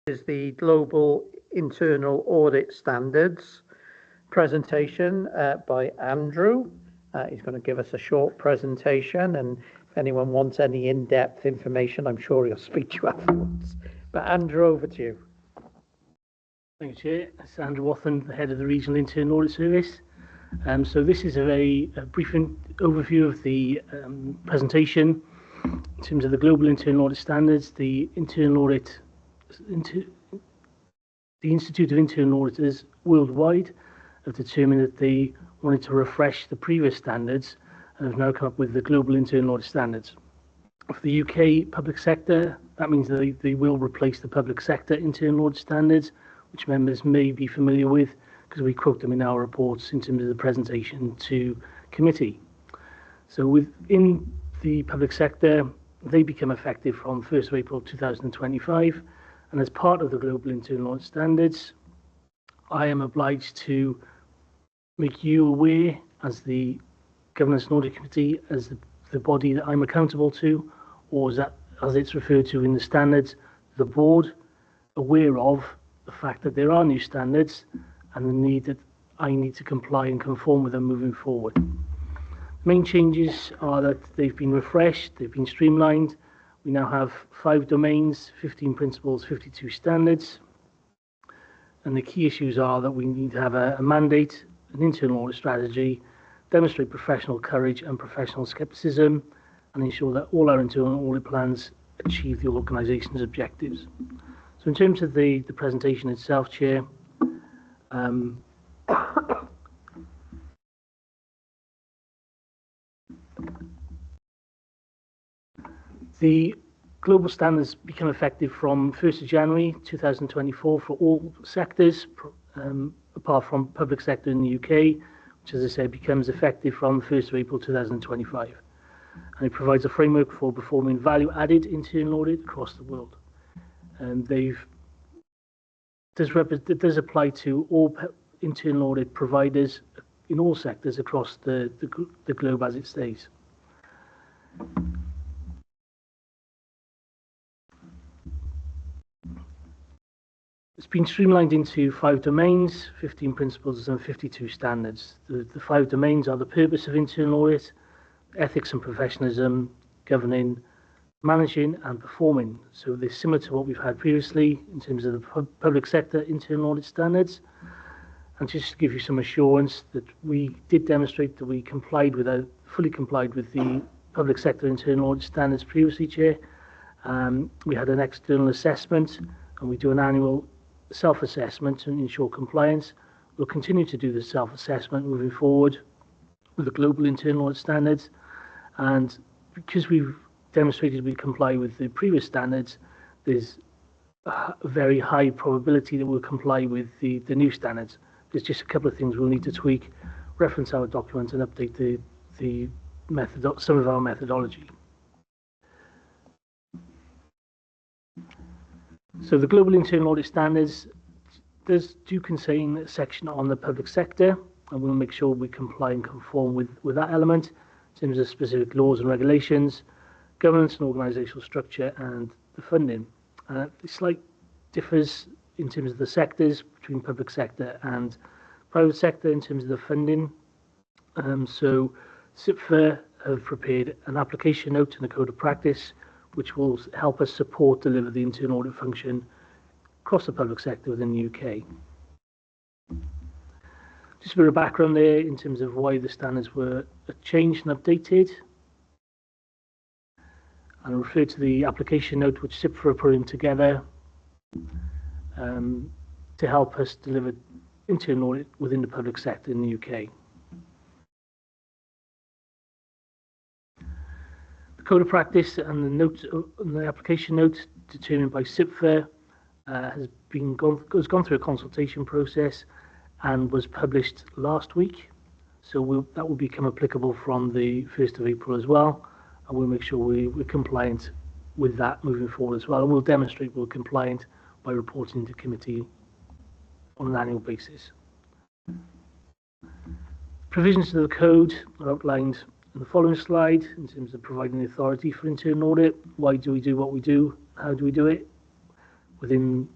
Is the Global Internal Audit Standards presentation by Andrew. He's going to give us a short presentation, and if anyone wants any in-depth information, I'm sure he'll speak to you afterwards. But Andrew, over to you. Thank you, Chair. It's Andrew Wathen, the head of the Regional Internal Audit Service. So this is a brief overview of the presentation in terms of the Global Internal Audit Standards. The Institute of Internal Auditors worldwide have determined that they wanted to refresh the previous standards and have now come up with the Global Internal Audit Standards. For the UK public sector, that means that they will replace the public sector internal audit standards, which members may be familiar with because we quote them in our reports in terms of the presentation to committee. So within the public sector, they become effective from 1st of April 2025, and as part of the Global Internal Audit Standards, I am obliged to make you aware as the Governance and Audit Committee, as the body that I'm accountable to, or as it's referred to in the standards, the board, aware of the fact that there are new standards and the need that I need to comply and conform with them moving forward. The main changes are that they've been refreshed, they've been streamlined. We now have 5 domains, 15 principles, 52 standards. And the key issues are that we need to have a mandate, an internal audit strategy, demonstrate professional courage and professional skepticism, and ensure that all our internal audit plans achieve the organisation's objectives. So in terms of the presentation itself, Chair, the global standards become effective from 1st of January 2024 for all sectors, apart from public sector in the UK, which, as I said, becomes effective from 1st of April 2025. And it provides a framework for performing value-added internal audit across the world. And it does apply to all internal audit providers in all sectors across the globe as it stays. It's been streamlined into 5 domains, 15 principles and 52 standards. The 5 domains are the purpose of internal audit, ethics and professionalism, governing, managing and performing. So they're similar to what we've had previously in terms of the public sector internal audit standards. And just to give you some assurance that we did demonstrate that we fully complied with the public sector internal audit standards previously, Chair. We had an external assessment, and we do an annual self-assessment to ensure compliance. We'll continue to do the self-assessment moving forward with the global internal audit standards, and because we've demonstrated we comply with the previous standards, there's a very high probability that we'll comply with the new standards. There's just a couple of things we'll need to tweak, reference our documents and update some of our methodology. So the Global Internal Audit Standards do contain a section on the public sector, and we'll make sure we comply and conform with that element in terms of specific laws and regulations, governance and organisational structure, and the funding. The slight differs in terms of the sectors between public sector and private sector in terms of the funding. So CIPFA have prepared an application note in the Code of Practice which will help us deliver the internal audit function across the public sector within the UK. Just a bit of background there in terms of why the standards were changed and updated. And I'll refer to the application note which CIPFA are putting together to help us deliver internal audit within the public sector in the UK. The Code of Practice and the note, the application note determined by CIPFA has gone through a consultation process and was published last week. So that will become applicable from the 1st of April as well. And we'll make sure we're compliant with that moving forward as well. And we'll demonstrate we're compliant by reporting to committee on an annual basis. Provisions of the code are outlined in the following slide in terms of providing the authority for internal audit. Why do we do what we do? How do we do it? within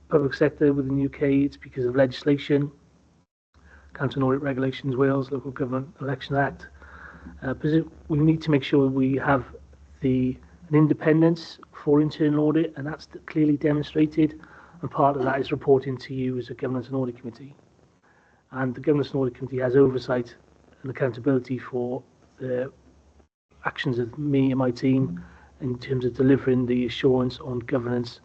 public sector within the UK. It's because of legislation, Council and Audit Regulations, Wales, Local Government Election Act. We need to make sure we have an independence for internal audit, and that's clearly demonstrated, and part of that is reporting to you as a Governance and Audit Committee. And the Governance and Audit Committee has oversight and accountability for the actions of me and my team in terms of delivering the assurance on governance,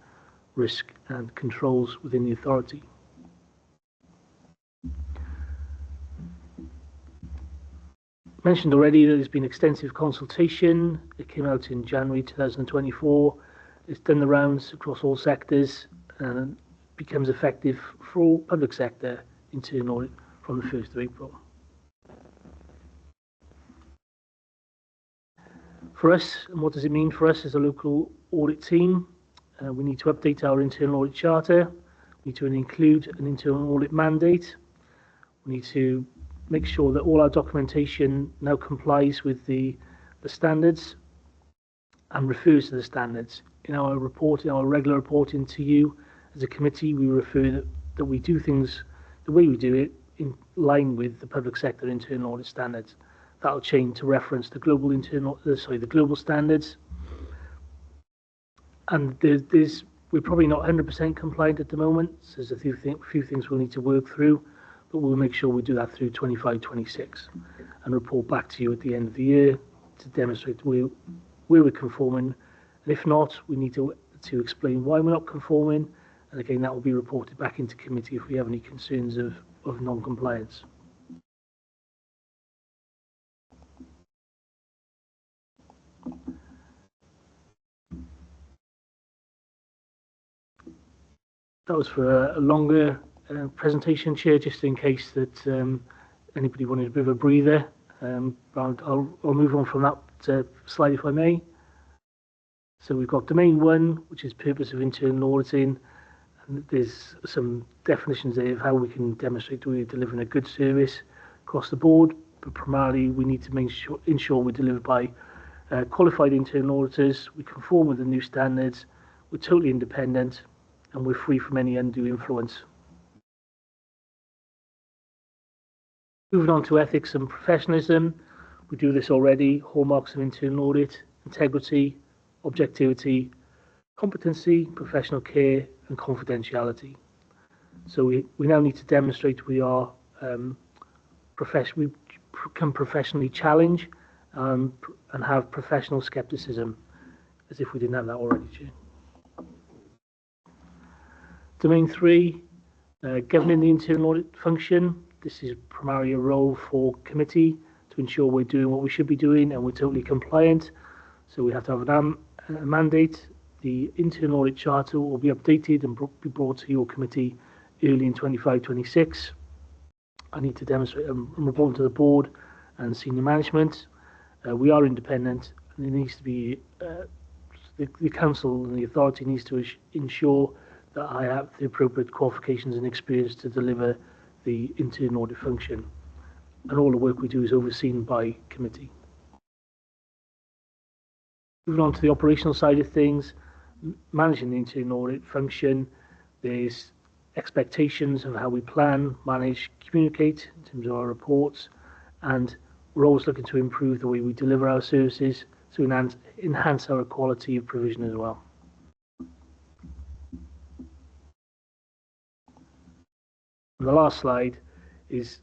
risk and controls within the authority. Mentioned already that there's been extensive consultation. It came out in January 2024. It's done the rounds across all sectors and becomes effective for all public sector internal audit from the 1st of April. For us, and what does it mean for us as a local audit team? We need to update our internal audit charter. We need to include an internal audit mandate. We need to make sure that all our documentation now complies with the standards and refers to the standards. In our reporting, our regular reporting to you as a committee, we refer that we do things the way we do it in line with the public sector internal audit standards. That'll change to reference the global the global standards. And we're probably not 100% compliant at the moment. So there's a few things we'll need to work through, but we'll make sure we do that through 25-26 and report back to you at the end of the year to demonstrate where we're conforming. And if not, we need to explain why we're not conforming. And again, that will be reported back into committee if we have any concerns of non-compliance. That was for a longer presentation, Chair, just in case that anybody wanted a bit of a breather. I'll move on from that slide if I may. So we've got domain 1, which is purpose of internal auditing, and there's some definitions there of how we can demonstrate we're delivering a good service across the board, but primarily we need to ensure we're delivered by qualified internal auditors, we conform with the new standards, we're totally independent, and we're free from any undue influence. Moving on to ethics and professionalism, we do this already. Hallmarks of internal audit: integrity, objectivity, competency, professional care, and confidentiality. So we now need to demonstrate we are we can professionally challenge and have professional skepticism, as if we didn't have that already, Chair. Domain 3, governing the internal audit function. This is primarily a role for committee to ensure we're doing what we should be doing and we're totally compliant. So we have to have a mandate. The internal audit charter will be updated and be brought to your committee early in 25-26. I need to demonstrate and report to the board and senior management. We are independent, and it needs to be the council and the authority needs to ensure that I have the appropriate qualifications and experience to deliver the internal audit function, and all the work we do is overseen by committee. Moving on to the operational side of things, managing the internal audit function, there's expectations of how we plan, manage, communicate in terms of our reports, and we're always looking to improve the way we deliver our services to enhance our quality of provision as well. And the last slide is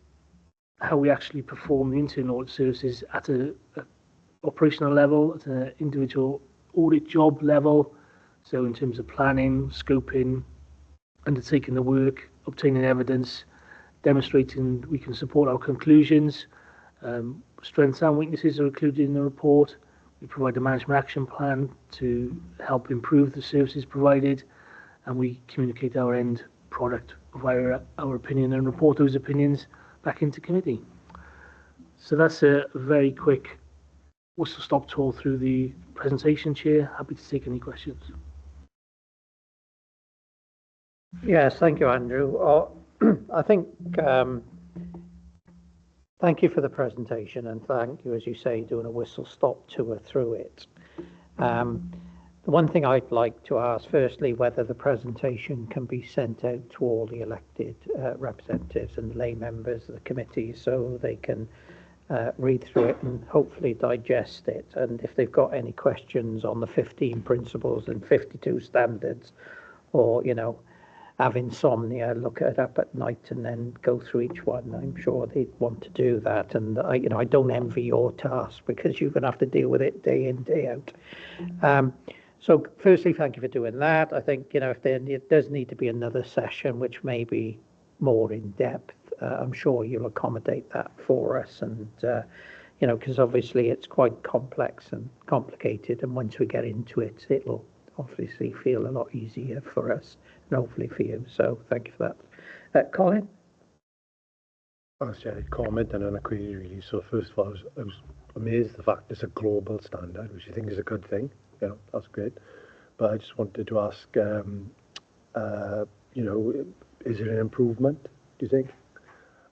how we actually perform the internal audit services at an operational level, at an individual audit job level. So in terms of planning, scoping, undertaking the work, obtaining evidence, demonstrating we can support our conclusions. Strengths and weaknesses are included in the report. We provide a management action plan to help improve the services provided, and we communicate our end product via our opinion and report those opinions back into committee. So that's a very quick whistle-stop tour through the presentation, Chair. Happy to take any questions. Yes, thank you, Andrew. I think thank you for the presentation, and thank you, as you say, doing a whistle-stop tour through it. The one thing I'd like to ask, firstly, whether the presentation can be sent out to all the elected representatives and lay members of the committee so they can read through it and hopefully digest it. And if they've got any questions on the 15 principles and 52 standards, or, have insomnia, look it up at night and then go through each one. I'm sure they'd want to do that. And I don't envy your task because you're going to have to deal with it day in, day out. So firstly, thank you for doing that. I think, if there does need to be another session, which may be more in depth, I'm sure you'll accommodate that for us. And, because obviously it's quite complex and complicated. And once we get into it, it'll obviously feel a lot easier for us and hopefully for you. So thank you for that. Colin? Thanks, Jerry. Comment and then a query, really. So first of all, I was amazed at the fact it's a global standard, which I think is a good thing. That's great. But I just wanted to ask, is it an improvement, do you think?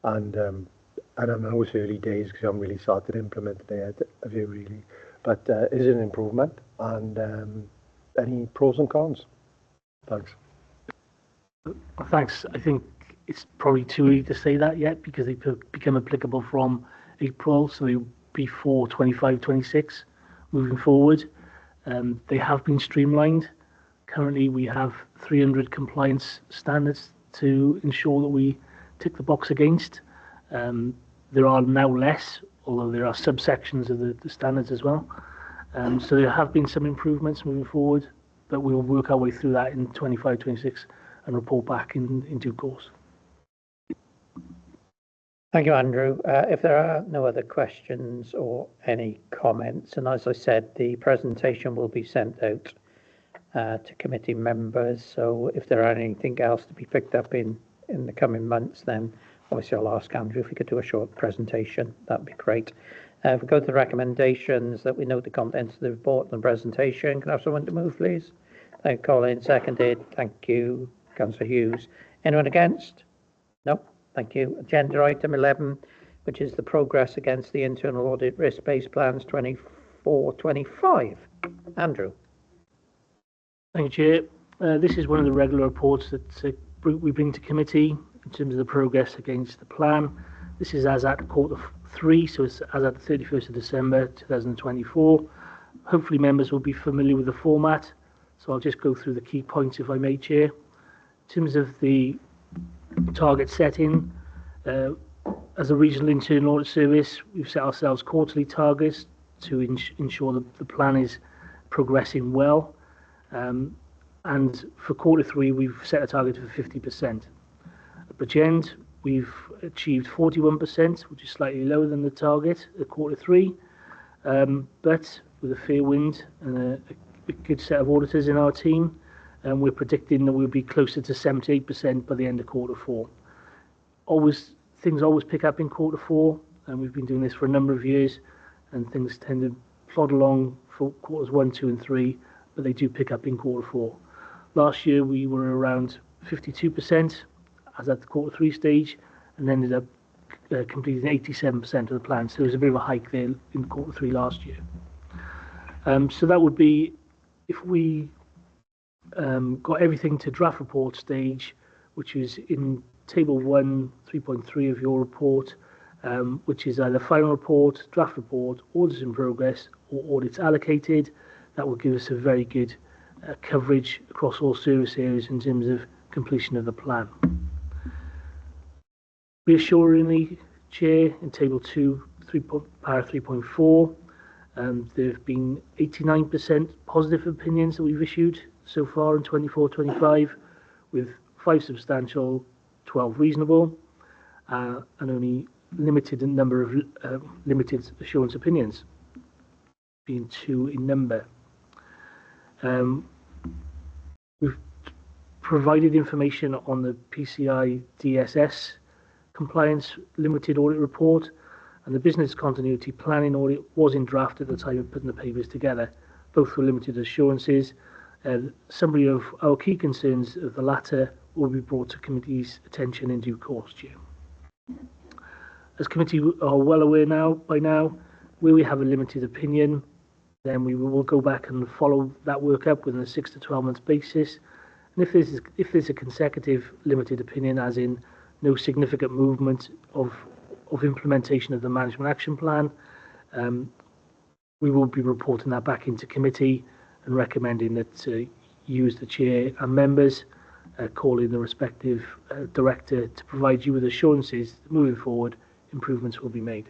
And I know it's early days because I haven't really started implementing it yet, have you really? But is it an improvement? And any pros and cons? Thanks. Thanks. I think it's probably too early to say that yet because they become applicable from April, so they'll be for 25-26 moving forward. They have been streamlined. Currently, we have 300 compliance standards to ensure that we tick the box against. There are now less, although there are subsections of the standards as well. So there have been some improvements moving forward, but we'll work our way through that in 25-26 and report back in due course. Thank you, Andrew. If there are no other questions or any comments, and as I said, the presentation will be sent out to committee members. So if there are anything else to be picked up in the coming months, then obviously I'll ask Andrew if he could do a short presentation. That'd be great. If we go to the recommendations, that we note the contents of the report and the presentation. Can I have someone to move, please? Thank you, Colin. Seconded. Thank you, Councillor Hughes. Anyone against? No. Thank you. Agenda item 11, which is the progress against the internal audit risk-based plans 24-25. Andrew. Thank you, Chair. This is one of the regular reports that we bring to committee in terms of the progress against the plan. This is as at Q3, so it's as at the 31st of December 2024. Hopefully members will be familiar with the format, so I'll just go through the key points if I may, Chair. In terms of the target setting, as a regional internal audit service, we've set ourselves quarterly targets to ensure that the plan is progressing well. And for Q3, we've set a target of 50%. At Bridgend, we've achieved 41%, which is slightly lower than the target at Q3, but with a fair wind and a good set of auditors in our team, and we're predicting that we'll be closer to 78% by the end of Q4. Things always pick up in Q4, and we've been doing this for a number of years, and things tend to plod along for Q1, 2 and 3, but they do pick up in Q4. Last year we were around 52% as at the Q3 stage, and ended up completing 87% of the plan. So there was a bit of a hike there in Q3 last year. So that would be if we got everything to draft report stage, which is in table 1, 3.3 of your report, which is either final report, draft report, audits in progress, or audits allocated. That will give us a very good coverage across all service areas in terms of completion of the plan. Reassuringly, Chair, in table 2, para 3.4, there have been 89% positive opinions that we've issued so far in 24-25, with 5 substantial, 12 reasonable, and only limited number of limited assurance opinions, being 2 in number. We've provided information on the PCI DSS compliance limited audit report, and the business continuity planning audit was in draft at the time of putting the papers together. Both were limited assurances. Summary of our key concerns of the latter will be brought to committee's attention in due course, Chair. As committee are well aware by now, where we have a limited opinion, Then we will go back and follow that work up within a 6 to 12 months basis. And if there's a consecutive limited opinion, as in no significant movement of implementation of the management action plan, we will be reporting that back into committee and recommending that you as the chair and members call in the respective director to provide you with assurances that moving forward improvements will be made.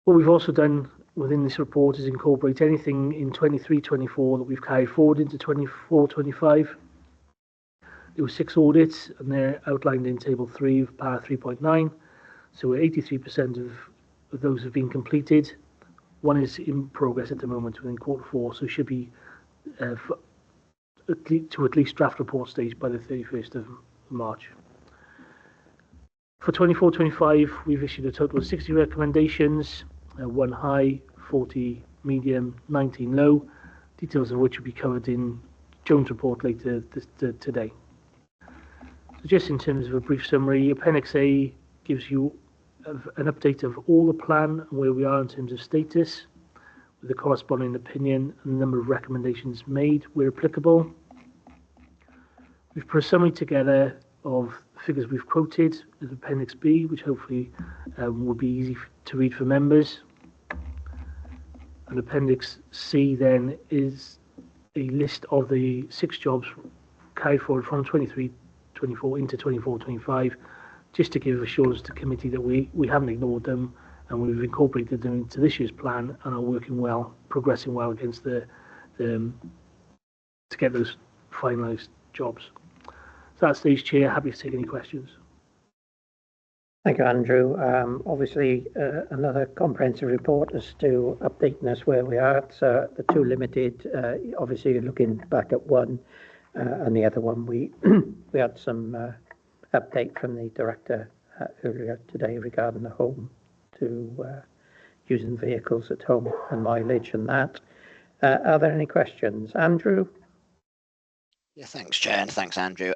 What we've also done within this report is incorporate anything in 23-24 that we've carried forward into 24-25. There were 6 audits, and they're outlined in Table 3 of Para 3.9. So 83% of those have been completed. One is in progress at the moment within Q4, so should be to at least draft report stage by the 31st of March. For 24-25, we've issued a total of 60 recommendations, 1 high, 40 medium, 19 low, details of which will be covered in Jones' report later today. So just in terms of a brief summary, Appendix A gives you an update of all the plan and where we are in terms of status, with the corresponding opinion and the number of recommendations made where applicable. We've put a summary together of the figures we've quoted as Appendix B, which hopefully will be easy to read for members. And Appendix C then is a list of the 6 jobs carried forward from 23-24 into 24-25, just to give assurance to committee that we haven't ignored them and we've incorporated them into this year's plan and are working well, progressing well against to get those finalised jobs. So that stage, Chair, happy to take any questions. Thank you, Andrew. Obviously, another comprehensive report as to updating us where we are. So the 2 limited, obviously looking back at one, and the other one we had some update from the director earlier today regarding the home to using vehicles at home and mileage and that. Are there any questions? Andrew? Yeah, thanks, Chair, and thanks, Andrew.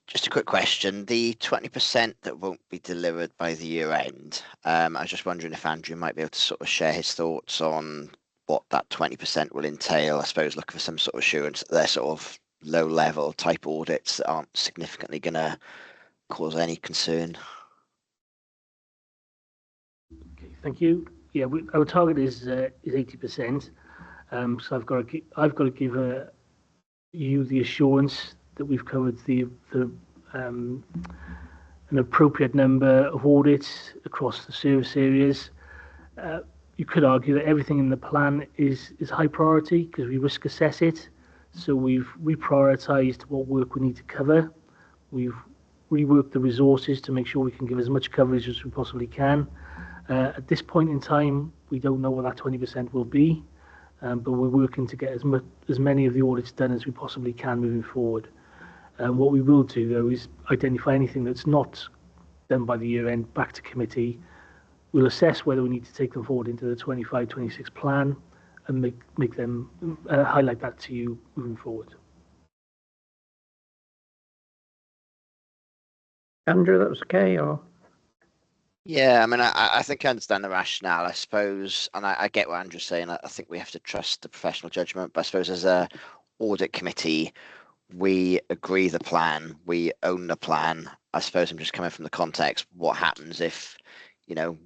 Just a quick question. The 20% that won't be delivered by the year end, I was just wondering if Andrew might be able to sort of share his thoughts on what that 20% will entail. I suppose looking for some sort of assurance that they're sort of low-level type audits that aren't significantly going to cause any concern. Okay, thank you. Yeah, our target is 80%. So I've got to give you the assurance that we've covered an appropriate number of audits across the service areas. You could argue that everything in the plan is high priority because we risk assess it. So we've reprioritised what work we need to cover. We've reworked the resources to make sure we can give as much coverage as we possibly can. At this point in time, we don't know what that 20% will be, but we're working to get as many of the audits done as we possibly can moving forward. What we will do, though, is identify anything that's not done by the year end back to committee. We'll assess whether we need to take them forward into the 25-26 plan and make them highlight that to you moving forward. Andrew, that was okay, or? Yeah, I mean, I think I understand the rationale, I suppose, and I get what Andrew's saying. I think we have to trust the professional judgment, but I suppose as a audit committee, we agree the plan, we own the plan. I suppose I'm just coming from the context, what happens if,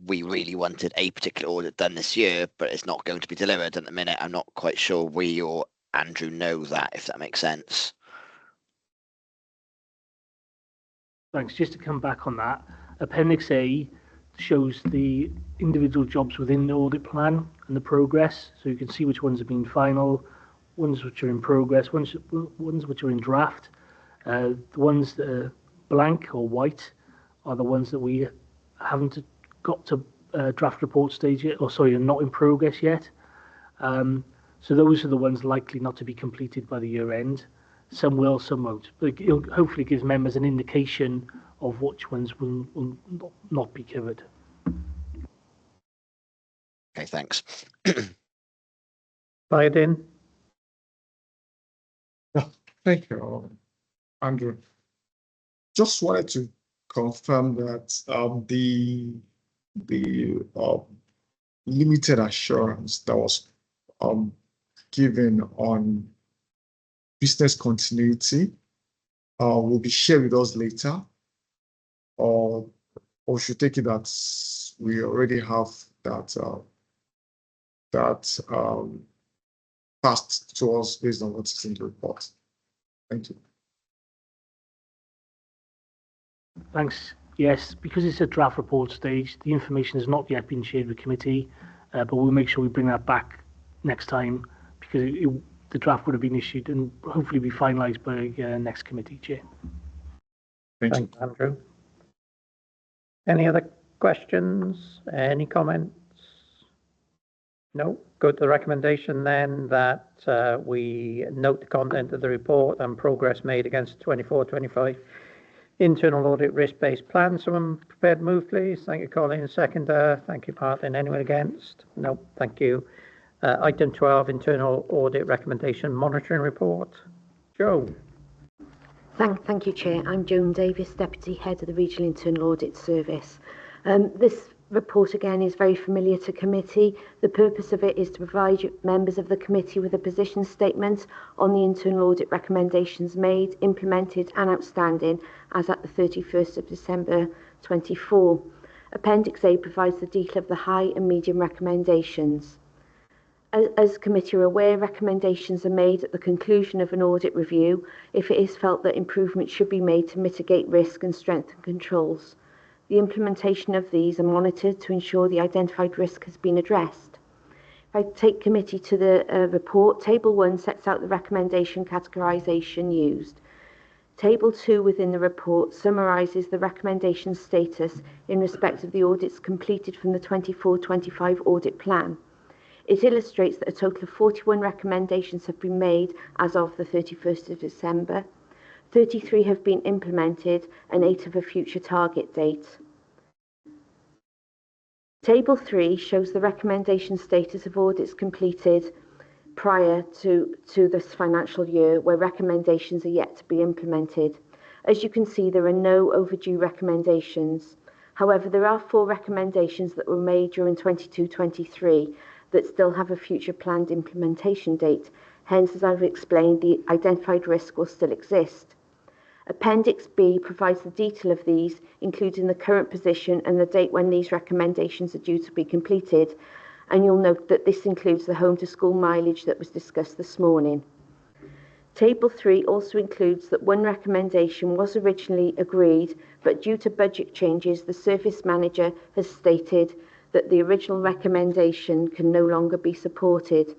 we really wanted a particular audit done this year, but it's not going to be delivered at the minute. I'm not quite sure we or Andrew know that, if that makes sense. Thanks. Just to come back on that, Appendix A shows the individual jobs within the audit plan and the progress. So you can see which ones have been final, ones which are in progress, ones which are in draft. The ones that are blank or white are the ones that we haven't got to draft report stage yet, or sorry, are not in progress yet. So those are the ones likely not to be completed by the year end. Some will, some won't. But it'll hopefully gives members an indication of which ones will not be covered. Okay, thanks. Biden? Thank you, Andrew. Just wanted to confirm that the the limited assurance that was given on business continuity will be shared with us later, or should take it that we already have that passed to us based on what's in the report. Thank you. Thanks. Yes, because it's a draft report stage, the information has not yet been shared with committee, but we'll make sure we bring that back next time, because the draft would have been issued and hopefully be finalised by next committee chair. Thank you, Andrew. Any other questions? Any comments? No. Go to the recommendation then that we note the content of the report and progress made against the 24-25 internal audit risk-based plan. Someone prepared to move, please? Thank you, Colin. Seconder. Thank you, Martin. Anyone against? No. Thank you. Item 12, internal audit recommendation monitoring report. Joe. Thank you, Chair. I'm Joan Davis, Deputy Head of the Regional Internal Audit Service. This report again is very familiar to committee. The purpose of it is to provide members of the committee with a position statement on the internal audit recommendations made, implemented and outstanding as at the 31st of December 24. Appendix A provides the detail of the high and medium recommendations. As committee are aware, recommendations are made at the conclusion of an audit review if it is felt that improvements should be made to mitigate risk and strengthen controls. The implementation of these are monitored to ensure the identified risk has been addressed. If I take committee to the report, Table 1 sets out the recommendation categorisation used. Table 2 within the report summarises the recommendation status in respect of the audits completed from the 24-25 audit plan. It illustrates that a total of 41 recommendations have been made as of the 31st of December. 33 have been implemented and 8 have a future target date. Table 3 shows the recommendation status of audits completed prior to this financial year where recommendations are yet to be implemented. As you can see, there are no overdue recommendations. However, there are 4 recommendations that were made during 22-23 that still have a future planned implementation date. Hence, as I've explained, the identified risk will still exist. Appendix B provides the detail of these, including the current position and the date when these recommendations are due to be completed. And you'll note that this includes the home to school mileage that was discussed this morning. Table 3 also includes that one recommendation was originally agreed, but due to budget changes, the service manager has stated that the original recommendation can no longer be supported.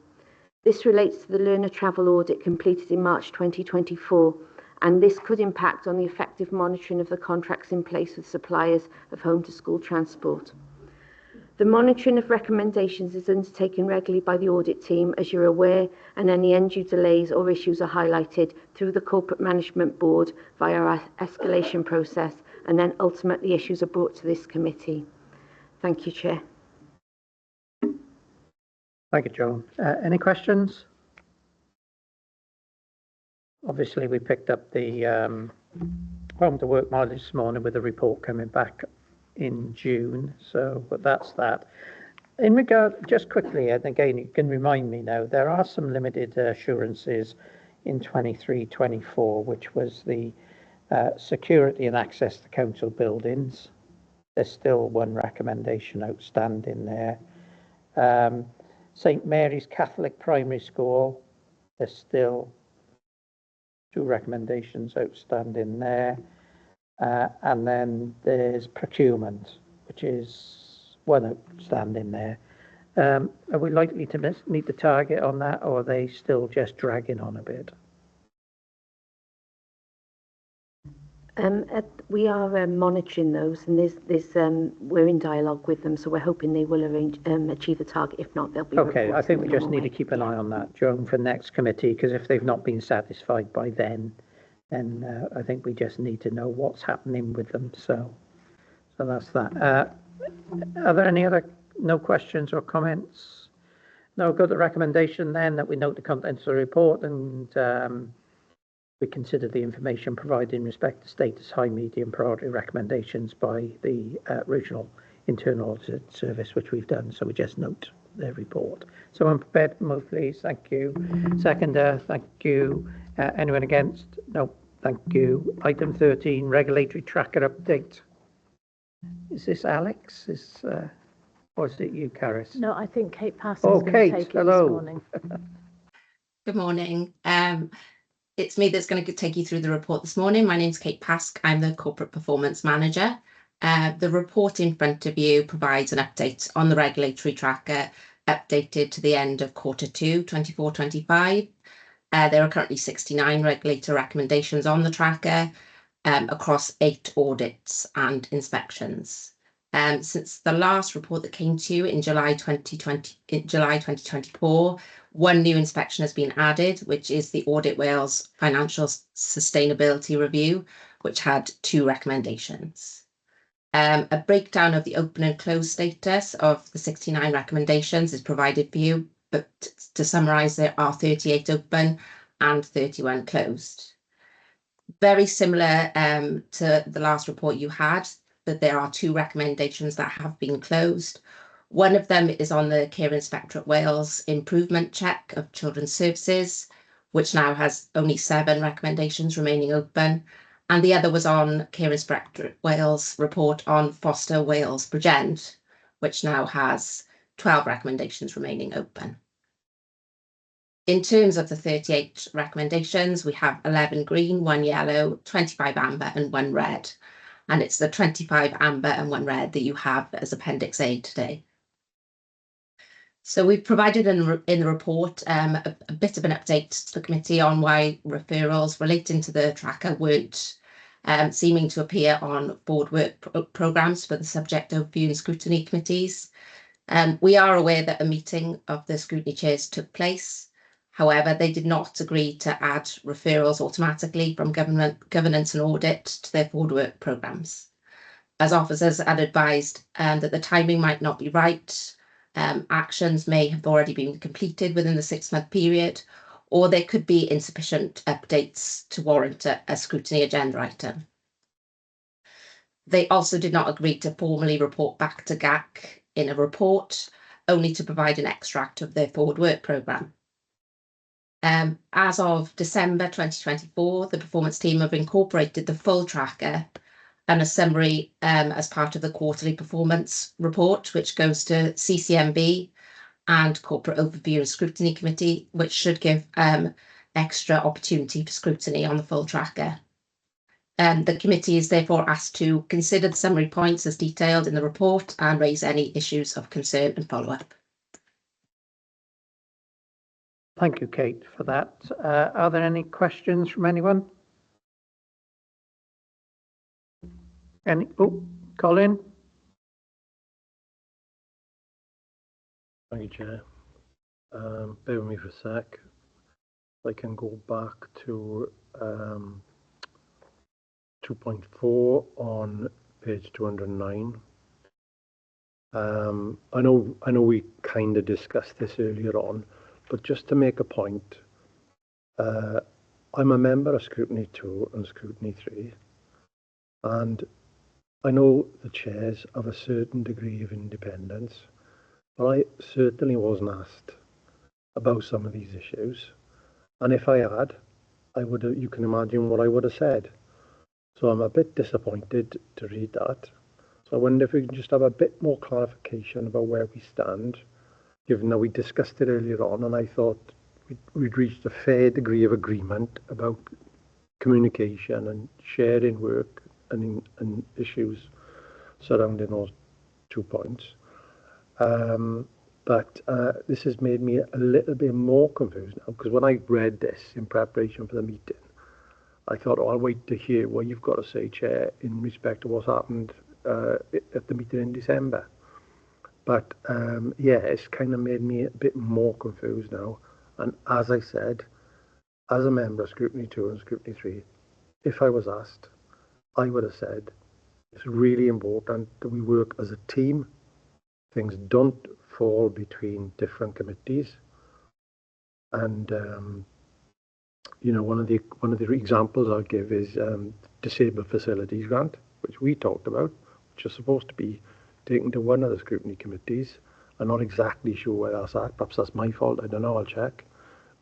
This relates to the learner travel audit completed in March 2024, and this could impact on the effective monitoring of the contracts in place with suppliers of home to school transport. The monitoring of recommendations is undertaken regularly by the audit team, as you're aware, and any undue delays or issues are highlighted through the Corporate Management Board via our escalation process, and then ultimately issues are brought to this committee. Thank you, Chair. Thank you, Joan. Any questions? Obviously, we picked up the home to work mileage this morning with the report coming back in June. So, but that's that. In regard, just quickly, and again, you can remind me now, there are some limited assurances in 23-24, which was the security and access to council buildings. There's still one recommendation outstanding there. St Mary's Catholic Primary School, there's still 2 recommendations outstanding there. And then there's procurement, which is 1 outstanding there. Are we likely to meet the target on that, or are they still just dragging on a bit? We are monitoring those, and we're in dialogue with them, so we're hoping they will achieve the target. If not, they'll be okay. I think we just need to keep an eye on that, Joan, for next committee, because if they've not been satisfied by then I think we just need to know what's happening with them. So that's that. Are there any other no questions or comments? No. Go to the recommendation then that we note the contents of the report and we consider the information provided in respect to status, high, medium priority recommendations by the Regional internal audit service, which we've done. So we just note their report. So I'm prepared to move, please. Thank you. Seconder, thank you. Anyone against? No, thank you. Item 13, regulatory tracker update. Is this Alex? Or is it you, Caris? No, I think Kate Pass Oh, is going Kate, to take it hello. this morning. Good morning. It's me that's going to take you through the report this morning. My name's Kate Pask. I'm the Corporate Performance Manager. The report in front of you provides an update on the regulatory tracker updated to the end of Q2 24-25. There are currently 69 regulator recommendations on the tracker across 8 audits and inspections. Since the last report that came to you in July 2024, one new inspection has been added, which is the Audit Wales Financial Sustainability Review, which had 2 recommendations. A breakdown of the open and closed status of the 69 recommendations is provided for you, but to summarise, there are 38 open and 31 closed. Very similar to the last report you had, that there are 2 recommendations that have been closed. One of them is on the Care Inspectorate Wales improvement check of children's services, which now has only 7 recommendations remaining open. And the other was on Care Inspectorate Wales report on Foster Wales Progend, which now has 12 recommendations remaining open. In terms of the 38 recommendations, we have 11 green, 1 yellow, 25 amber and 1 red. And it's the 25 amber and 1 red that you have as Appendix A today. So we've provided in the report a bit of an update to the committee on why referrals relating to the tracker weren't seeming to appear on board work programmes for the subject overview and scrutiny committees. We are aware that a meeting of the scrutiny chairs took place. However, they did not agree to add referrals automatically from governance and audit to their forward work programmes, as officers had advised that the timing might not be right. Actions may have already been completed within the 6-month period, or there could be insufficient updates to warrant a scrutiny agenda item. They also did not agree to formally report back to GAC in a report, only to provide an extract of their forward work programme. As of December 2024, the performance team have incorporated the full tracker and a summary as part of the quarterly performance report, which goes to CCMB and Corporate Overview and Scrutiny Committee, which should give extra opportunity for scrutiny on the full tracker. The committee is therefore asked to consider the summary points as detailed in the report and raise any issues of concern and follow-up. Thank you, Kate, for that. Are there any questions from anyone? Colin? Thank you, Chair. Bear with me for a sec. I can go back to 2.4 on page 209. I know we kind of discussed this earlier on, but just to make a point, I'm a member of Scrutiny 2 and Scrutiny 3, and I know the chairs have a certain degree of independence, but I certainly wasn't asked about some of these issues. And if I had, I would have, you can imagine what I would have said. So I'm a bit disappointed to read that. So I wonder if we can just have a bit more clarification about where we stand, given that we discussed it earlier on, and I thought we'd reached a fair degree of agreement about communication and sharing work and issues surrounding those 2 points. But this has made me a little bit more confused now, because when I read this in preparation for the meeting, I thought, oh, I'll wait to hear what you've got to say, Chair, in respect to what's happened at the meeting in December. But yeah, it's kind of made me a bit more confused now. And as I said, as a member of Scrutiny 2 and Scrutiny 3, if I was asked, I would have said, it's really important that we work as a team. Things don't fall between different committees. And you know, one of the examples I'll give is disabled facilities grant, which we talked about, which is supposed to be taken to one of the scrutiny committees. I'm not exactly sure where that's at. Perhaps that's my fault. I don't know. I'll check.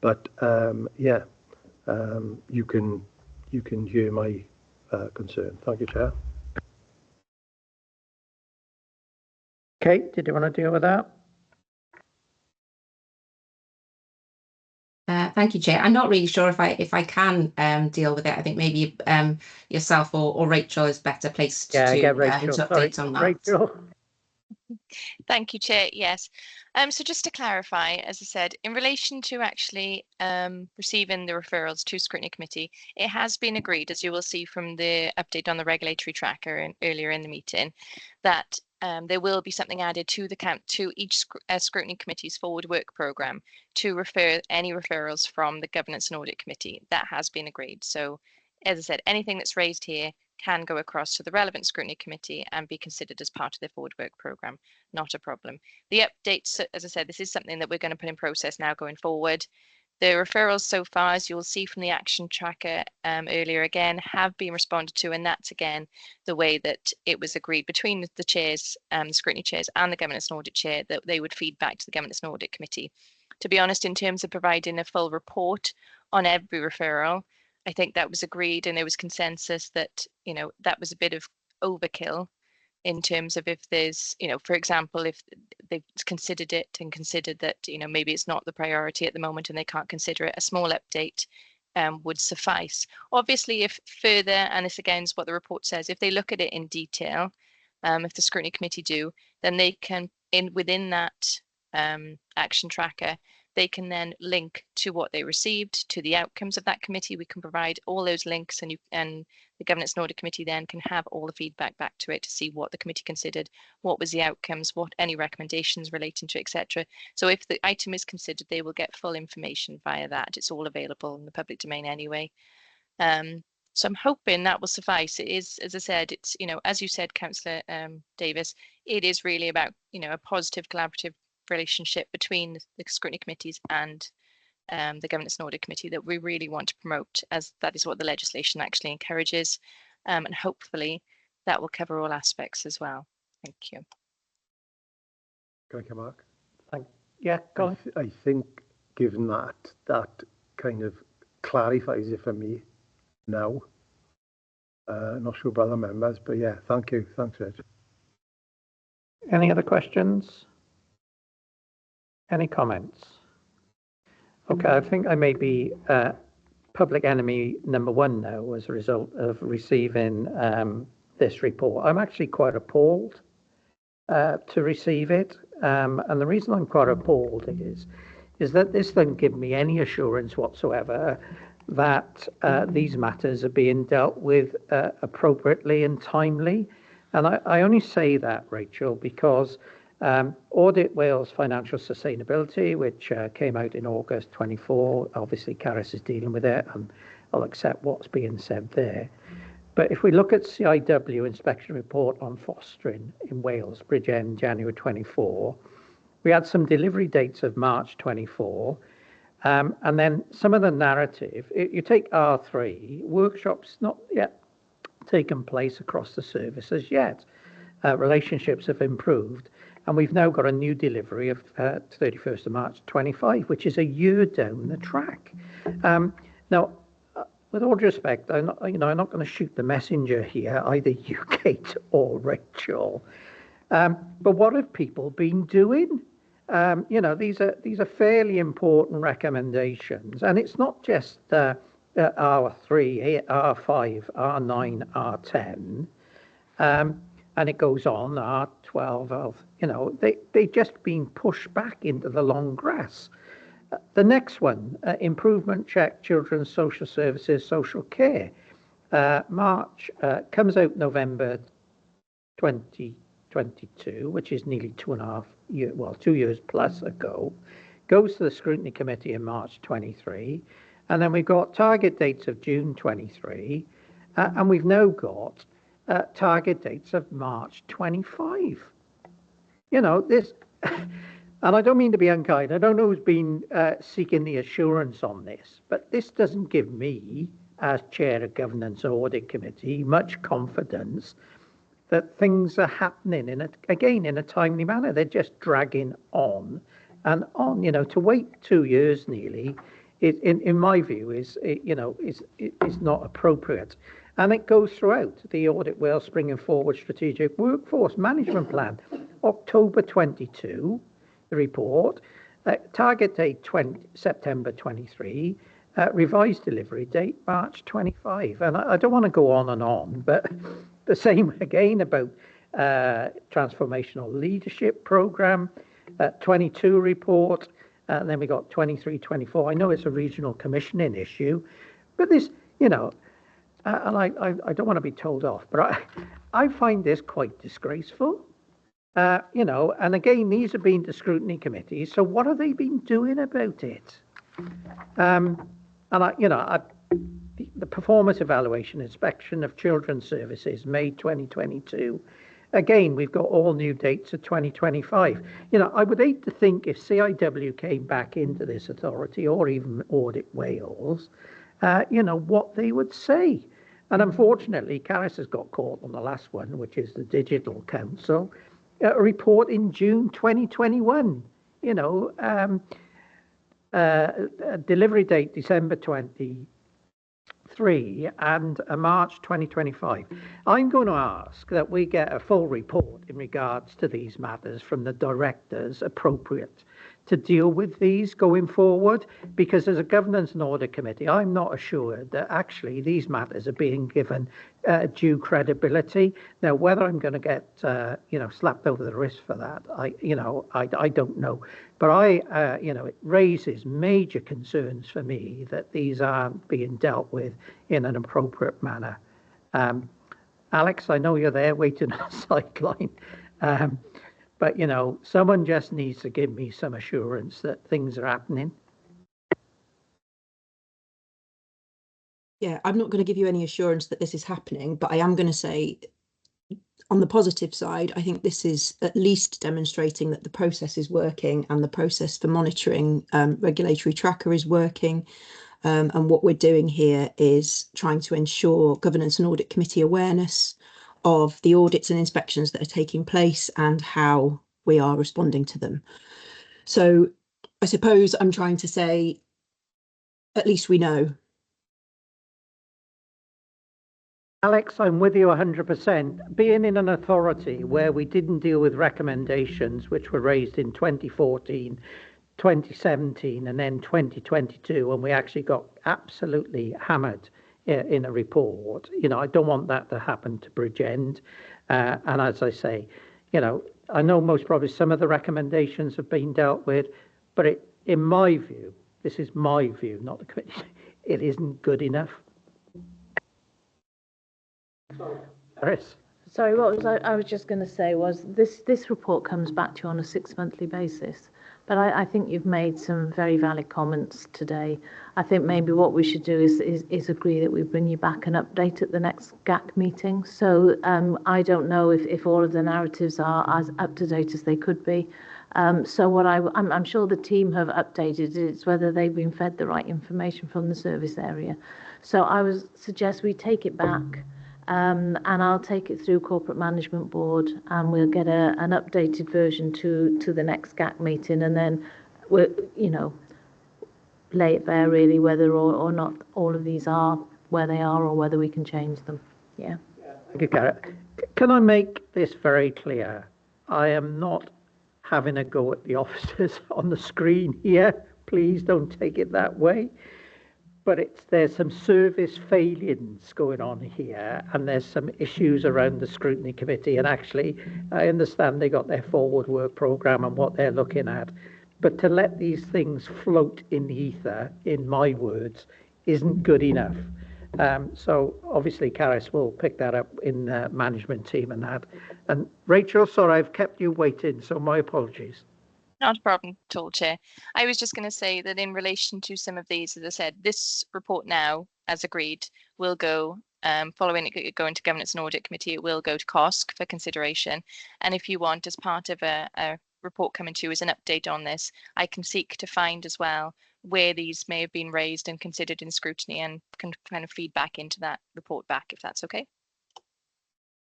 But yeah, you can hear my concern. Thank you, Chair. Kate, did you want to deal with that? Thank you, Chair. I'm not really sure if I can deal with it. I think maybe yourself or Rachel is better placed to Rachel. update on that. Rachel. Thank you, Chair. Yes. So just to clarify, as I said, in relation to actually receiving the referrals to Scrutiny Committee, it has been agreed, as you will see from the update on the regulatory tracker earlier in the meeting, that there will be something added to each Scrutiny Committee's forward work programme to refer any referrals from the Governance and Audit Committee. That has been agreed. So, as I said, anything that's raised here can go across to the relevant Scrutiny Committee and be considered as part of the forward work programme. Not a problem. The updates, as I said, this is something that we're going to put in process now going forward. The referrals so far, as you'll see from the action tracker earlier again, have been responded to, and that's again the way that it was agreed between the chairs, the scrutiny chairs and the Governance and Audit Chair, that they would feed back to the Governance and Audit Committee. To be honest, in terms of providing a full report on every referral, I think that was agreed, and there was consensus that, you know, that was a bit of overkill in terms of if there's, you know, for example, if they've considered it and considered that, you know, maybe it's not the priority at the moment and they can't consider it, a small update would suffice. Obviously, if further, and this again is what the report says, if they look at it in detail, if the Scrutiny Committee do, then they can, within that action tracker, they can then link to what they received, to the outcomes of that committee. We can provide all those links, and the Governance and Audit Committee then can have all the feedback back to it to see what the committee considered, what was the outcomes, what any recommendations relating to, etc. So if the item is considered, they will get full information via that. It's all available in the public domain anyway. So I'm hoping that will suffice. It is, as I said, it's, you know, as you said, Councillor Davis, it is really about, you know, a positive collaborative relationship between the scrutiny committees and the Governance and Audit Committee that we really want to promote, as that is what the legislation actually encourages, and hopefully that will cover all aspects as well. Thank you. Can I come back? Yeah, go on. I think given that kind of clarifies it for me now. Not sure about other members, but yeah, thank you. Thanks, Ed. Any other questions? Any comments? Okay, I think I may be public enemy number one now as a result of receiving this report. I'm actually quite appalled to receive it. And the reason I'm quite appalled is that this doesn't give me any assurance whatsoever that these matters are being dealt with appropriately and timely. And I only say that, Rachel, because Audit Wales Financial Sustainability, which came out in August 24, obviously Caris is dealing with it, and I'll accept what's being said there. But if we look at CIW inspection report on fostering in Wales, Bridgend, January 24, we had some delivery dates of March 24, and then some of the narrative. You take R3, workshops not yet taken place across the services yet. Relationships have improved, and we've now got a new delivery of 31st of March 25, which is a year down the track. Now, with all due respect, I'm not going to shoot the messenger here, either you, Kate, or Rachel. But what have people been doing? You know, these are fairly important recommendations, and it's not just R3, R5, R9, R10. And it goes on, R12, you know, they just been pushed back into the long grass. The next one, improvement check, children's social services, social care. March, comes out November 2022, which is nearly 2.5 years, well, 2 years plus ago. Goes to the Scrutiny Committee in March 23. And then we've got target dates of June 23. And we've now got target dates of March 25. You know, this, and I don't mean to be unkind, I don't know who's been seeking the assurance on this, but this doesn't give me, as Chair of Governance and Audit Committee, much confidence that things are happening in a timely manner. They're just dragging on and on. To wait 2 years nearly, in my view, is not appropriate. And it goes throughout the Audit Wales Springing Forward Strategic Workforce Management Plan, October 22, the report, target date September 23, revised delivery date March 25. And I don't want to go on and on, but the same again about transformational leadership program, 22 report, and then we got 23, 24. I know it's a regional commissioning issue, but this, and I don't want to be told off, but I find this quite disgraceful. And again, these have been to scrutiny committees. So what have they been doing about it? And the performance evaluation inspection of children's services, May 2022. Again, we've got all new dates of 2025. I would hate to think if CIW came back into this authority or even Audit Wales, what they would say. And unfortunately, Caris has got caught on the last one, which is the Digital Council, a report in June 2021, delivery date December 23 and March 2025. I'm going to ask that we get a full report in regards to these matters from the directors appropriate to deal with these going forward, because as a governance and audit committee, I'm not assured that actually these matters are being given due credibility. Now, whether I'm going to get slapped over the wrist for that, I don't know. But it raises major concerns for me that these aren't being dealt with in an appropriate manner. Alex, I know you're there waiting on the sideline. But, someone just needs to give me some assurance that things are happening. Yeah, I'm not going to give you any assurance that this is happening, but I am going to say, on the positive side, I think this is at least demonstrating that the process is working and the process for monitoring regulatory tracker is working. And what we're doing here is trying to ensure governance and audit committee awareness of the audits and inspections that are taking place and how we are responding to them. So I suppose I'm trying to say, at least we know. Alex, I'm with you 100%. Being in an authority where we didn't deal with recommendations which were raised in 2014, 2017 and then 2022, and we actually got absolutely hammered in a report. I don't want that to happen to Bridgend. And as I say, I know most probably some of the recommendations have been dealt with, but in my view, this is my view, not the committee, it isn't good enough. Chris? Sorry, what was I was just going to say was this report comes back to you on a 6-monthly basis. But I think you've made some very valid comments today. I think maybe what we should do is agree that we bring you back an update at the next GAC meeting. So I don't know if all of the narratives are as up to date as they could be. So what I'm sure the team have updated. It's whether they've been fed the right information from the service area. So I would suggest we take it back. And I'll take it through Corporate Management Board, and we'll get an updated version to the next GAC meeting, and then we'll, lay it bare really whether or not all of these are where they are or whether we can change them. Yeah. Thank you, Cara. Can I make this very clear? I am not having a go at the officers on the screen here. Please don't take it that way. But there's some service failings going on here, and there's some issues around the scrutiny committee. And actually, I understand they got their forward work programme and what they're looking at. But to let these things float in the ether, in my words, isn't good enough. So obviously, Caris will pick that up in the management team and that. And Rachel, sorry, I've kept you waiting, so my apologies. Not a problem at all, Chair. I was just going to say that in relation to some of these, as I said, this report now, as agreed, will go, following it going to Governance and Audit Committee, it will go to COSC for consideration. And if you want, as part of a report coming to you as an update on this, I can seek to find as well where these may have been raised and considered in scrutiny and can kind of feed back into that report back, if that's okay.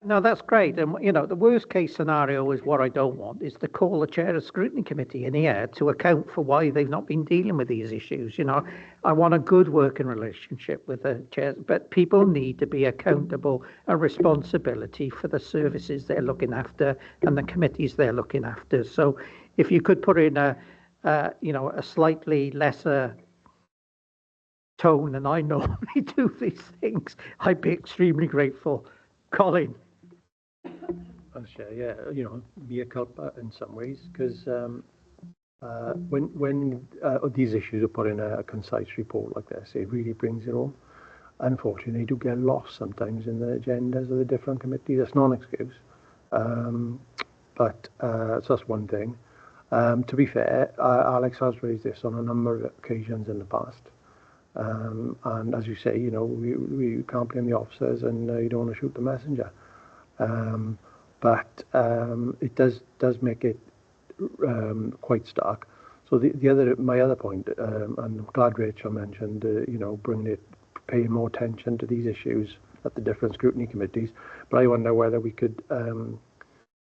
No, that's great. And, you know, the worst case scenario is what I don't want is to call the chair of scrutiny committee in here to account for why they've not been dealing with these issues. You know, I want a good working relationship with the chairs, but people need to be accountable and responsibility for the services they're looking after and the committees they're looking after. So if you could put in you know, a slightly lesser tone than I normally do these things, I'd be extremely grateful. Colin. I'll share, yeah, you know, mea culpa in some ways, because when these issues are put in a concise report like this, it really brings it home. Unfortunately, they do get lost sometimes in the agendas of the different committees. That's not an excuse. But so that's one thing. To be fair, Alex has raised this on a number of occasions in the past. And as you say, you know, we can't blame the officers, and you don't want to shoot the messenger. But it does make it quite stark. So my other point, and I'm glad Rachel mentioned, you know, paying more attention to these issues at the different scrutiny committees. But I wonder whether we could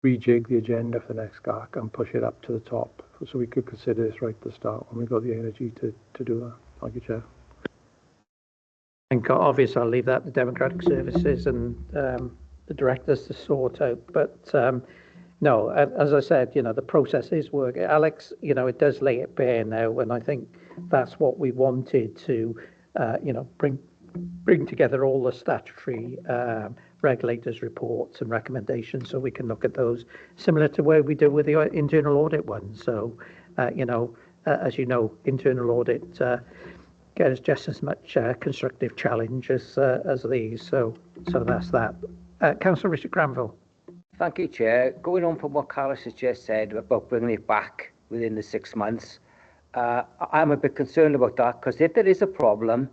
rejig the agenda for the next GAC and push it up to the top, so we could consider this right at the start when we've got the energy to do that. Thank you, Chair. I think obviously I'll leave that to Democratic Services and the directors to sort out. But no, as I said, you know, the process is working. Alex, you know, it does lay it bare now, and I think that's what we wanted to, you know, bring together all the statutory regulators' reports and recommendations, so we can look at those, similar to where we do with the internal audit ones. So, you know, as you know, internal audit gets just as much constructive challenge as these. So that's that. Councillor Richard Granville. Thank you, Chair. Going on from what Carlos has just said about bringing it back within the 6 months, I'm a bit concerned about that, because if there is a problem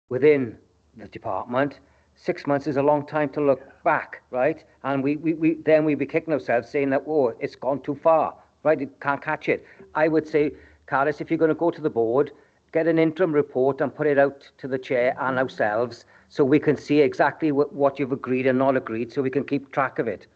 within the department, 6 months is a long time to look back, right? And then we'd be kicking ourselves saying that, oh, it's gone too far, right? It can't catch it. I would say, Carlos, if you're going to go to the board, get an interim report and put it out to the chair and ourselves, so we can see exactly what you've agreed and not agreed, so we can keep track of it.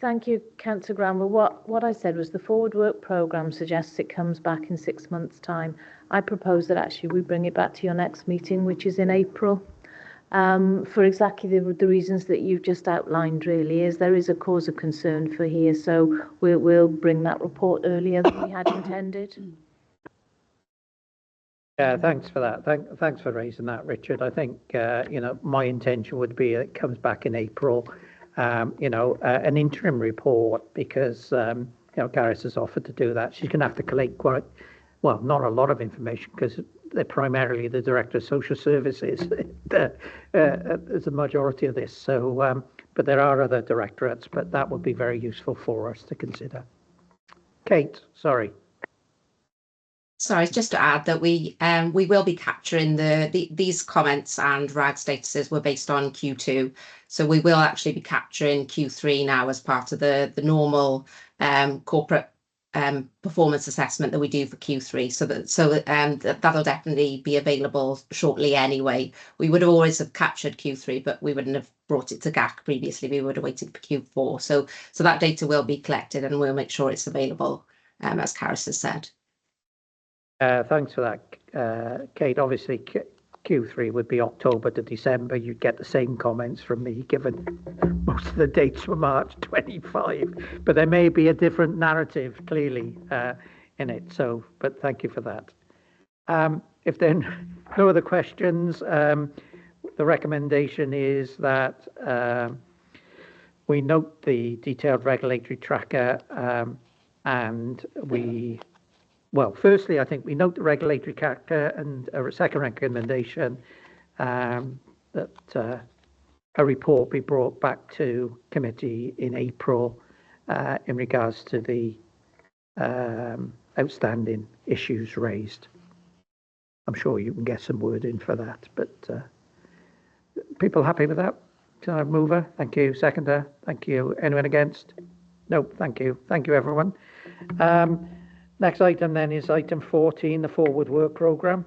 Thank you, Councillor Granville. What I said was the forward work programme suggests it comes back in 6 months' time. I propose that actually we bring it back to your next meeting, which is in April, for exactly the reasons that you've just outlined. Really, is there is a cause of concern for here, so we'll bring that report earlier than we had intended. Yeah, thanks for that. Thanks for raising that, Richard. I think, you know, my intention would be it comes back in April, you know, an interim report, because, you know, Gareth has offered to do that. She's going to have to collect not a lot of information, because they're primarily the Director of Social Services. There's a majority of this. So, but there are other directorates, but that would be very useful for us to consider. Kate, sorry. Sorry, just to add that we will be capturing these comments and RAG statuses were based on Q2, so we will actually be capturing Q3 now as part of the normal corporate performance assessment that we do for Q3. So that'll definitely be available shortly anyway. We would always have captured Q3, but we wouldn't have brought it to GAC previously. We would have waited for Q4. So that data will be collected, and we'll make sure it's available, as Karis has said. Thanks for that, Kate. Obviously, Q3 would be October to December. You'd get the same comments from me, given most of the dates were March 25. But there may be a different narrative, clearly, in it. So, but thank you for that. If there are no other questions, the recommendation is that we note the detailed regulatory tracker, and we... Well, firstly, I think we note the regulatory character, and a second recommendation that a report be brought back to committee in April in regards to the outstanding issues raised. I'm sure you can get some word in for that, but people happy with that? Can I have mover? Thank you. Seconder? Thank you. Anyone against? No, thank you. Thank you, everyone. Next item then is item 14, the forward work programme.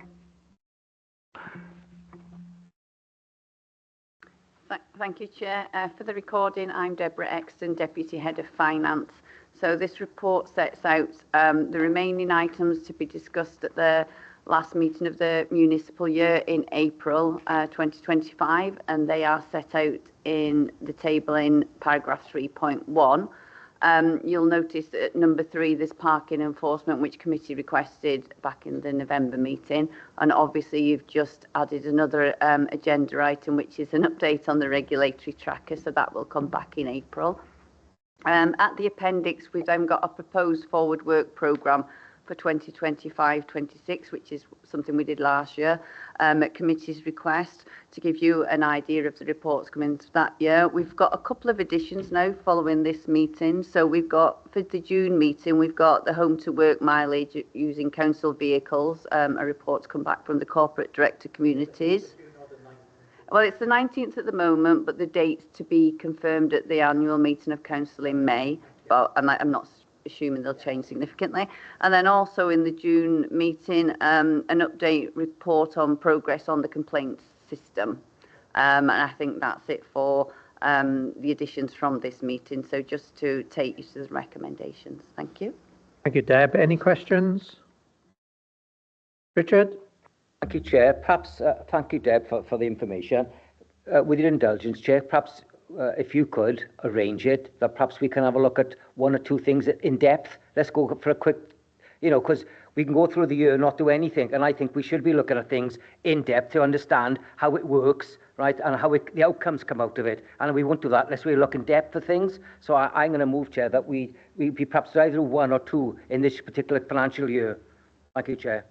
Thank you, Chair. For the recording, I'm Deborah Exton, Deputy Head of Finance. So this report sets out the remaining items to be discussed at the last meeting of the municipal year in April 2025, and they are set out in the table in paragraph 3.1. You'll notice that at number 3, there's parking enforcement, which committee requested back in the November meeting. And obviously, you've just added another agenda item, which is an update on the regulatory tracker. So that will come back in April. At the appendix, we've then got a proposed forward work programme for 2025-26, which is something we did last year at committee's request, to give you an idea of the reports coming for that year. We've got a couple of additions now following this meeting. So we've got, for the June meeting, we've got the home to work mileage using council vehicles, a report to come back from the corporate director communities. Well, it's the 19th at the moment, but the date's to be confirmed at the annual meeting of council in May. But I'm not assuming they'll change significantly. And then also in the June meeting, an update report on progress on the complaints system. And I think that's it for the additions from this meeting. So just to take you to the recommendations. Thank you. Thank you, Deb. Any questions? Richard? Thank you, Chair. Perhaps, thank you, Deb, for the information. With your indulgence, Chair, perhaps if you could arrange it, that perhaps we can have a look at one or two things in depth. Let's go for a quick, because we can go through the year and not do anything. And I think we should be looking at things in depth to understand how it works, right, and how the outcomes come out of it. And we won't do that unless we look in depth at things. So I'm going to move, Chair, that we perhaps either one or two in this particular financial year. Thank you, Chair.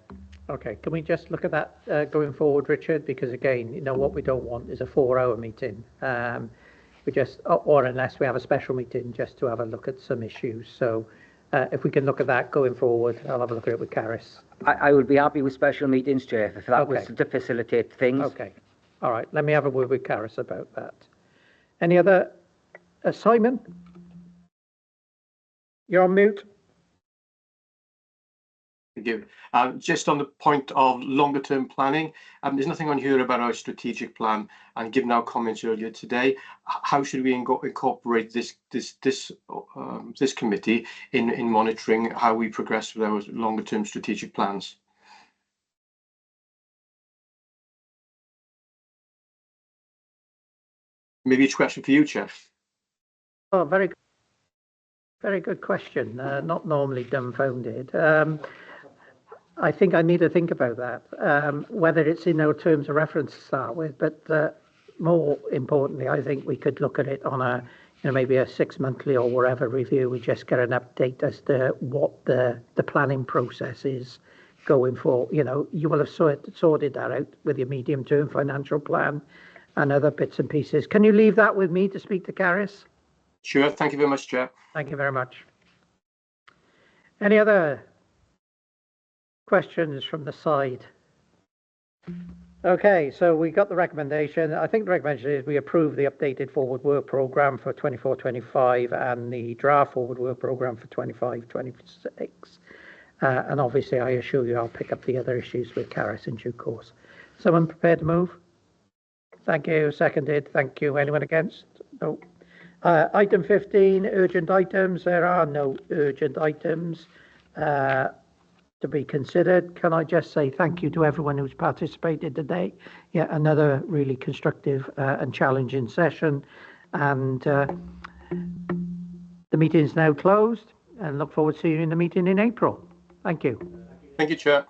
Okay, can we just look at that going forward, Richard? Because again, what we don't want is a 4-hour meeting. We just, or unless we have a special meeting, just to have a look at some issues. So if we can look at that going forward, I'll have a look at it with Caris. I would be happy with special meetings, Chair, if that was to facilitate things. Okay, all right, let me have a word with Caris about that. Any other? Simon? You're on mute. Thank you. Just on the point of longer term planning, there's nothing on here about our strategic plan, and given our comments earlier today, how should we incorporate this committee in monitoring how we progress with our longer term strategic plans? Maybe it's a question for you, Chair. Oh, very good question. Not normally dumbfounded. I think I need to think about that, whether it's in our terms of reference to start with, but more importantly, I think we could look at it on a, maybe a 6-monthly or whatever review. We just get an update as to what the planning process is going for. You will have sorted that out with your medium-term financial plan and other bits and pieces. Can you leave that with me to speak to Caris? Sure. Thank you very much, Chair. Thank you very much. Any other questions from the side? Okay, so we got the recommendation. I think the recommendation is we approve the updated forward work programme for 24-25 and the draft forward work programme for 25-26. And obviously, I assure you I'll pick up the other issues with Caris in due course. Someone prepared to move? Thank you. Seconded. Thank you. Anyone against? No. Item 15, urgent items. There are no urgent items to be considered. Can I just say thank you to everyone who's participated today? Yeah, another really constructive and challenging session. And the meeting is now closed, and look forward to seeing you in the meeting in April. Thank you. Thank you, Chair.